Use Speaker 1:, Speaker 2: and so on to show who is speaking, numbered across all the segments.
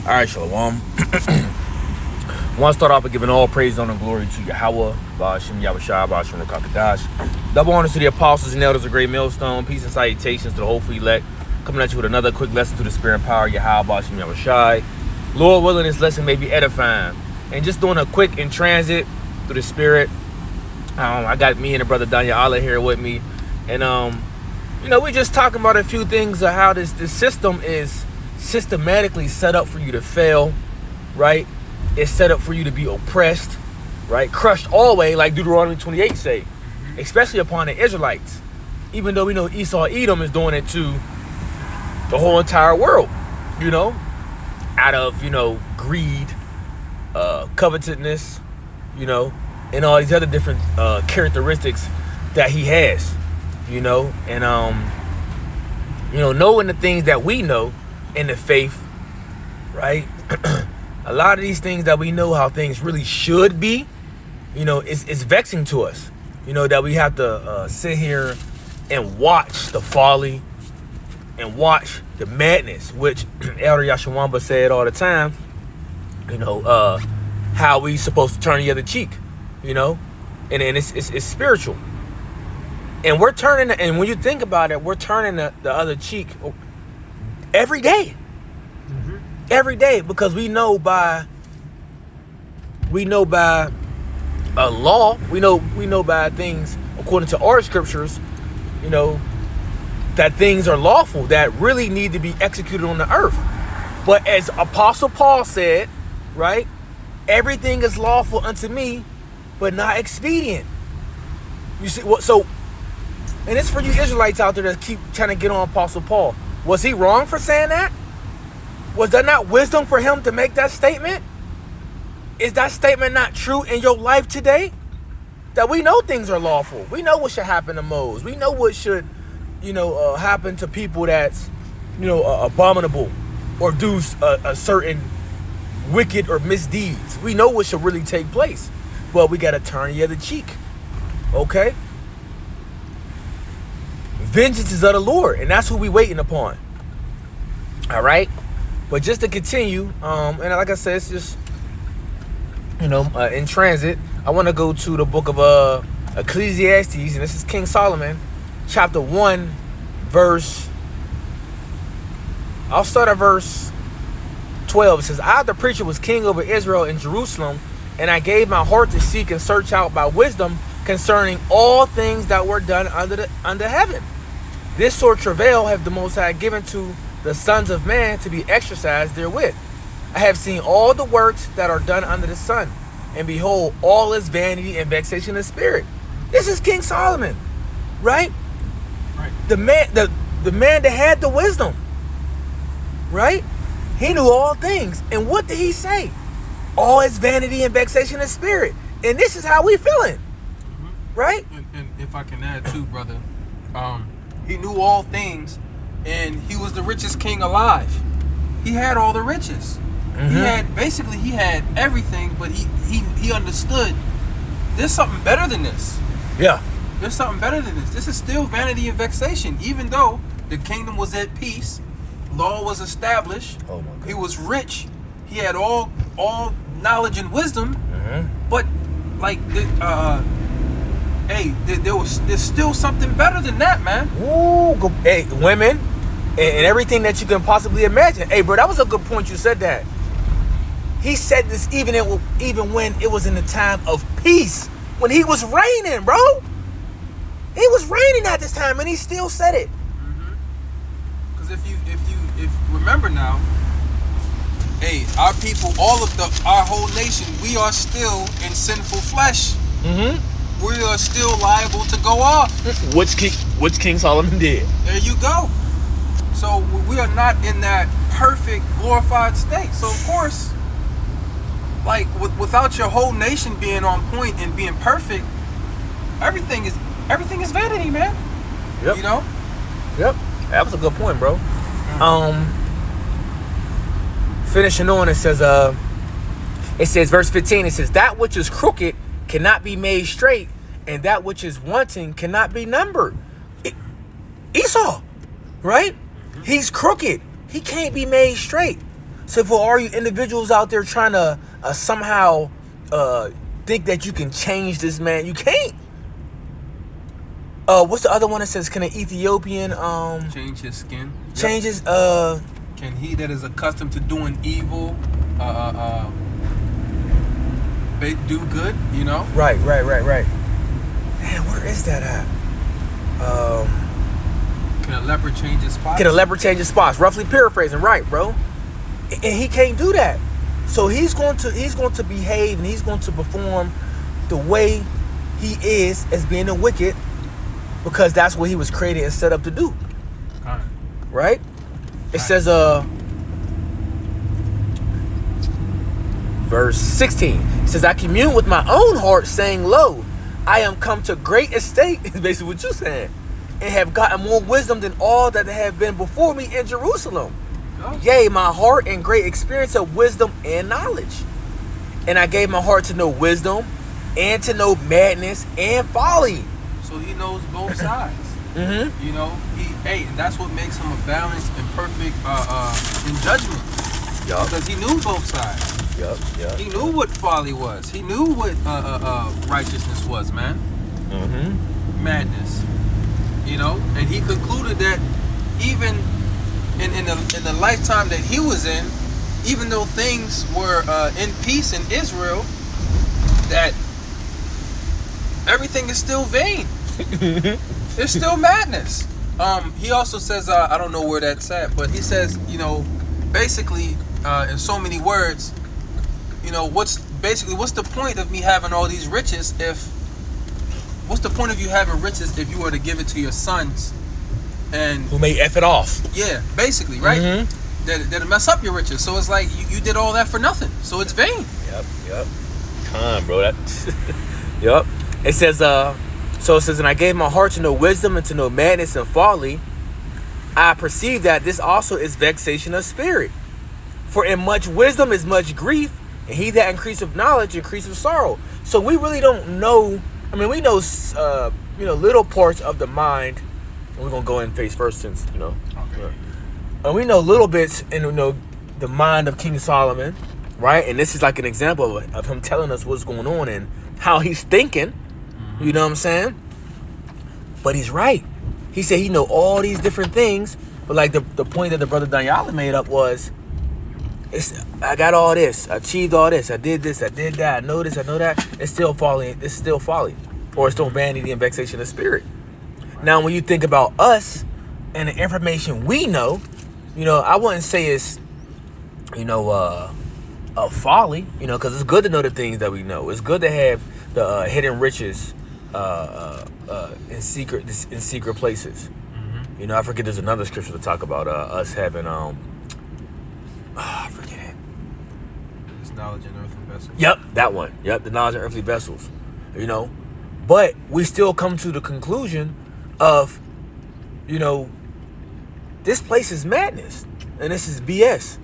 Speaker 1: All right, Shalom. I want to start off by giving all praise, honor, and glory to Yahweh, Ba'ashem, Yahushua, Ba'ashem, Rakakadash. Double honors to the apostles and elders of Great Millstone. Peace and salutations to the hopeful elect. Coming at you with another quick lesson through the spirit and power of Yahweh, Ba'ashem, Yahushua. Lord willing, this lesson may be edifying. And just doing a quick in transit through the spirit. I got me and the brother Danya Allah here with me. And, we're just talking about a few things of how this system is systematically set up for you to fail, right? It's set up for you to be oppressed, right? Crushed always, like Deuteronomy 28 say, especially upon the Israelites. Even though we know Esau Edom is doing it to the whole entire world, out of, greed, covetousness, and all these other different characteristics that he has, and, knowing the things that we know in the faith, right? A lot of these things that we know how things really should be, it's vexing to us, that we have to sit here and watch the folly and watch the madness, which Elder Yashawamba said all the time, how we supposed to turn the other cheek, and it's spiritual. And we're turning, and when you think about it, we're turning the other cheek every day. Every day, because we know by a law, we know by things according to our scriptures, that things are lawful that really need to be executed on the earth. But as Apostle Paul said, right, everything is lawful unto me, but not expedient. You see what? So, and it's for you Israelites out there that keep trying to get on Apostle Paul. Was he wrong for saying that? Was that not wisdom for him to make that statement? Is that statement not true in your life today? That we know things are lawful. We know what should happen to Moses. We know what should, happen to people that's, abominable or do a certain wicked or misdeeds. We know what should really take place. But we got to turn the other cheek. Okay? Vengeance is of the Lord, and that's who we waiting upon. All right? But just to continue, and like I said, it's just, in transit, I want to go to the book of Ecclesiastes, and this is King Solomon, chapter 1, I'll start at verse 12. It says, I, the preacher, was king over Israel in Jerusalem, and I gave my heart to seek and search out by wisdom concerning all things that were done under heaven. This sort of travail have the Most High given to the sons of man to be exercised therewith. I have seen all the works that are done under the sun, and behold, all is vanity and vexation of spirit. This is King Solomon, right? Right. The man that had the wisdom, right? He knew all things. And what did he say? All is vanity and vexation of spirit. And this is how we feeling, right?
Speaker 2: And if I can add too, brother, he knew all things. And he was the richest king alive. He had all the riches. He had everything, but he understood there's something better than this.
Speaker 1: Yeah.
Speaker 2: There's something better than this. This is still vanity and vexation. Even though the kingdom was at peace, law was established, he was rich, he had all knowledge and wisdom, but there's still something better than that, man.
Speaker 1: Ooh, hey, women. And everything that you can possibly imagine. Hey, bro, that was a good point you said that. He said this even when it was in the time of peace. When he was reigning, bro. He was reigning at this time, and he still said it.
Speaker 2: Because if you remember now, hey, our people, our whole nation, we are still in sinful flesh. We are still liable to go off.
Speaker 1: Which King Solomon did.
Speaker 2: There you go. So we are not in that perfect, glorified state. So of course, like without your whole nation being on point and being perfect, everything is vanity, man.
Speaker 1: Yep. Yep. That was a good point, bro. Finishing on, it says verse 15. It says, that which is crooked cannot be made straight, and that which is wanting cannot be numbered. Esau, right? He's crooked. He can't be made straight. So for all you individuals out there trying to somehow think that you can change this man, you can't. What's the other one that says, can an Ethiopian
Speaker 2: change his skin?
Speaker 1: change his
Speaker 2: Can he that is accustomed to doing evil do good? You know.
Speaker 1: Right. Man, where is that at?
Speaker 2: Can a leper change his spots?
Speaker 1: Can a leper change his spots? Roughly paraphrasing, right, bro? And he can't do that. So he's going to behave and he's going to perform the way he is as being a wicked, because that's what he was created and set up to do. Right? It says verse 16. It says, I commune with my own heart, saying, lo, I am come to great estate, is basically what you're saying, and have gotten more wisdom than all that have been before me in Jerusalem. Yea, my heart and great experience of wisdom and knowledge. And I gave my heart to know wisdom and to know madness and folly.
Speaker 2: So he knows both sides. You know, and that's what makes him a balanced and perfect in judgment.
Speaker 1: Yup.
Speaker 2: Because he knew both sides.
Speaker 1: Yup.
Speaker 2: He knew what folly was. He knew what righteousness was, man. Madness. You know, and he concluded that even in the lifetime that he was in, even though things were in peace in Israel, that everything is still vain. It's still madness. He also says, I don't know where that's at, but he says, you know, basically, in so many words, you know, what's the point of me having all these riches what's the point of you having riches if you were to give it to your sons and
Speaker 1: who may F it off?
Speaker 2: Yeah, basically, right? That'll mess up your riches. So it's like you did all that for nothing. So it's vain.
Speaker 1: Yep. Come on, bro. Yep. It says, so it says, and I gave my heart to know wisdom and to know madness and folly. I perceive that this also is vexation of spirit. For in much wisdom is much grief, and he that increaseth knowledge increaseth sorrow. So we really don't know. I mean, we know, little parts of the mind. We're gonna go in face first, since Okay. And we know little bits in the mind of King Solomon, right? And this is like an example of him telling us what's going on and how he's thinking. You know what I'm saying? But he's right. He said he know all these different things, but like the point that the brother Daniela made up was, I got all this, I achieved all this, I did this, I did that, I know this, I know that. It's still folly. It's still folly, or it's still vanity and vexation of spirit. Now, when you think about us and the information we know, I wouldn't say it's, a folly, because it's good to know the things that we know. It's good to have the hidden riches in secret places. I forget, there's another scripture to talk about us having I forget it.
Speaker 2: It's knowledge in earthly vessels.
Speaker 1: Yep, that one. Yep, the knowledge in earthly vessels. But we still come to the conclusion of, this place is madness and this is BS.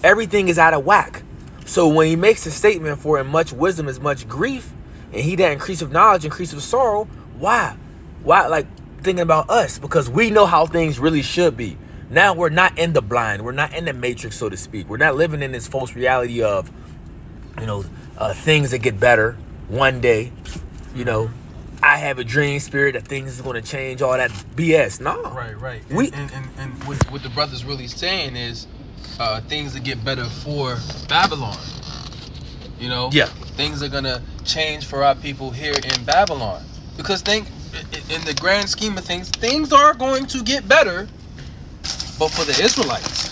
Speaker 1: Everything is out of whack. So when he makes a statement, for in much wisdom is much grief, and he that increaseth knowledge increaseth sorrow, why? Like, thinking about us, because we know how things really should be. Now we're not in the blind. We're not in the matrix, so to speak. We're not living in this false reality of, things that get better one day. I have a dream spirit that things is going to change, all that BS. No.
Speaker 2: Right. And what the brother's really saying is things that get better for Babylon.
Speaker 1: Yeah.
Speaker 2: Things are going to change for our people here in Babylon. Because in the grand scheme of things are going to get better, but for the Israelites.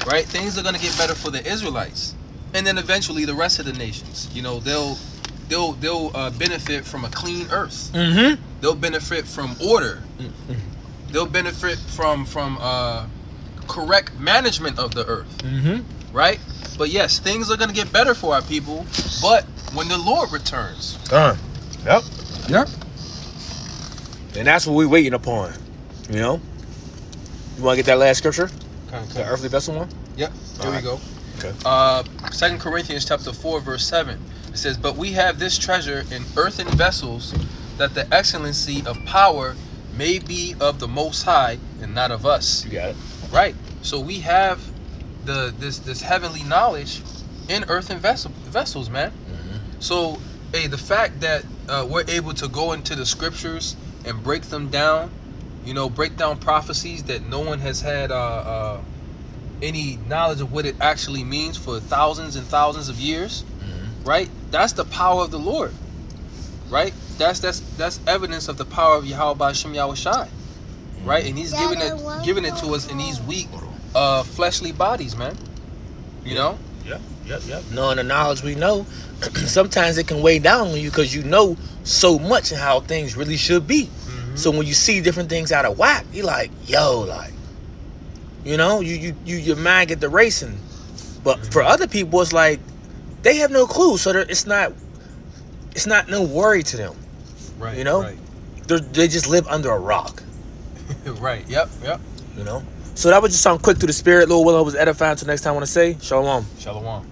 Speaker 2: Right? Things are going to get better for the Israelites. And then eventually the rest of the nations. They'll benefit from a clean earth. They'll benefit from order. They'll benefit from correct management of the earth. Right? But yes, things are going to get better for our people, but when the Lord returns.
Speaker 1: Yep. And that's what we're waiting upon. You want to get that last scripture?
Speaker 2: Okay.
Speaker 1: The earthly vessel one?
Speaker 2: Yep. Here we go.
Speaker 1: Okay.
Speaker 2: 2 Corinthians chapter 4, verse 7. It says, but we have this treasure in earthen vessels, that the excellency of power may be of the Most High and not of us.
Speaker 1: You got it.
Speaker 2: Right. So we have this heavenly knowledge in earthen vessels, man.
Speaker 1: Mm-hmm.
Speaker 2: So, hey, the fact that we're able to go into the scriptures and break them down, you know, break down prophecies that no one has had any knowledge of what it actually means for thousands and thousands of years, right? That's the power of the Lord, right? That's evidence of the power of Yahweh Ba'ashem Yahushai, right? And He's giving it to us in these weak, fleshly bodies, man. You know?
Speaker 1: Yep. Knowing the knowledge we know, sometimes it can weigh down on you because you know so much and how things really should be.
Speaker 2: Mm-hmm.
Speaker 1: So when you see different things out of whack, you're like, yo, like, you know, your mind get to racing. But for other people, it's like they have no clue, so it's not no worry to them.
Speaker 2: Right.
Speaker 1: You know,
Speaker 2: Right.
Speaker 1: They just live under a rock.
Speaker 2: Right. Yep.
Speaker 1: You know. So that was just something quick through the spirit. Lord willing, was edifying. Until next time, I want to say shalom.
Speaker 2: Shalom.